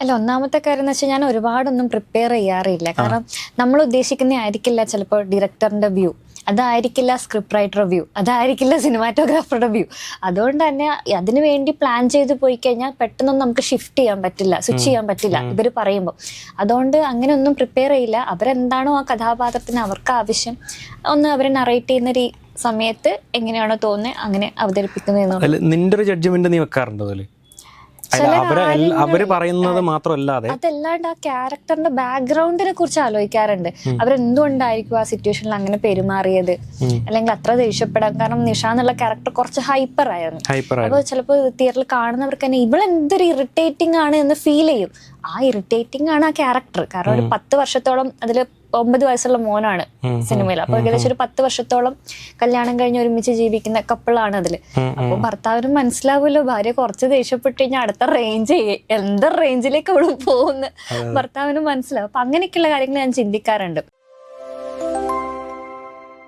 അല്ല, ഒന്നാമത്തെ കാര്യം എന്ന് വെച്ചാൽ ഞാൻ ഒരുപാടൊന്നും പ്രിപ്പയർ ചെയ്യാറില്ല. കാരണം നമ്മൾ ഉദ്ദേശിക്കുന്ന ആയിരിക്കില്ല ചിലപ്പോൾ ഡയറക്ടറിന്റെ വ്യൂ, അതായിരിക്കില്ല സ്ക്രിപ്റ്റ് റൈറ്റർ വ്യൂ, അതായിരിക്കില്ല സിനിമാറ്റോഗ്രാഫറുടെ വ്യൂ. അതുകൊണ്ട് തന്നെ അതിനു വേണ്ടി പ്ലാൻ ചെയ്ത് പോയി കഴിഞ്ഞാൽ പെട്ടെന്നൊന്നും നമുക്ക് ഷിഫ്റ്റ് ചെയ്യാൻ പറ്റില്ല, സ്വിച്ച് ചെയ്യാൻ പറ്റില്ല ഇവർ പറയുമ്പോൾ. അതുകൊണ്ട് അങ്ങനെ ഒന്നും പ്രിപ്പയർ ചെയ്യില്ല. അവരെന്താണോ ആ കഥാപാത്രത്തിന് അവർക്ക് ആവശ്യം ഒന്ന് അവരെ നറേറ്റ് ചെയ്യുന്ന സമയത്ത് എങ്ങനെയാണോ തോന്നുന്നത് അങ്ങനെ അവതരിപ്പിക്കുന്നത്. നിന്റെ ഒരു ജഡ്ജ്മെന്റ് നീ വെക്കാറുണ്ടോ? അവര് പറയുന്നത് മാത്രമല്ലാതെ അതല്ലാണ്ട് ആ ക്യാരക്ടറിന്റെ ബാക്ക്ഗ്രൗണ്ടിനെ കുറിച്ച് ആലോചിക്കാറുണ്ട്. അവരെന്തുകൊണ്ടായിരിക്കും ആ സിറ്റുവേഷനിൽ അങ്ങനെ പെരുമാറിയത്, അല്ലെങ്കിൽ അത്ര ദേഷ്യപ്പെടാൻ. കാരണം നിഷ എന്നുള്ള ക്യാരക്ടർ കുറച്ച് ഹൈപ്പർ ആയിരുന്നു. അപ്പോൾ ചിലപ്പോൾ തിയേറ്ററിൽ കാണുന്നവർക്ക് തന്നെ ഇവളെന്തൊരു ഇറിറ്റേറ്റിംഗ് ആണ് എന്ന് ഫീൽ ചെയ്യും. ആ ഇറിറ്റേറ്റിംഗ് ആണ് ആ ക്യാരക്ടർ. കാരണം ഒരു 10 വർഷത്തോളം അതിൽ 9 വയസ്സുള്ള മോനാണ് സിനിമയിൽ. അപ്പൊ ഏകദേശം ഒരു 10 വർഷത്തോളം കല്യാണം കഴിഞ്ഞ് ഒരുമിച്ച് ജീവിക്കുന്ന കപ്പിളാണ് അതില്. അപ്പൊ ഭർത്താവിനും മനസ്സിലാവുമല്ലോ ഭാര്യ കുറച്ച് ദേഷ്യപ്പെട്ട് കഴിഞ്ഞാൽ അടുത്ത റേഞ്ചിലേക്ക് അവള് പോകുന്ന ഭർത്താവിനും മനസ്സിലാവും. അപ്പൊ അങ്ങനെയൊക്കെയുള്ള കാര്യങ്ങൾ ഞാൻ ചിന്തിക്കാറുണ്ട്.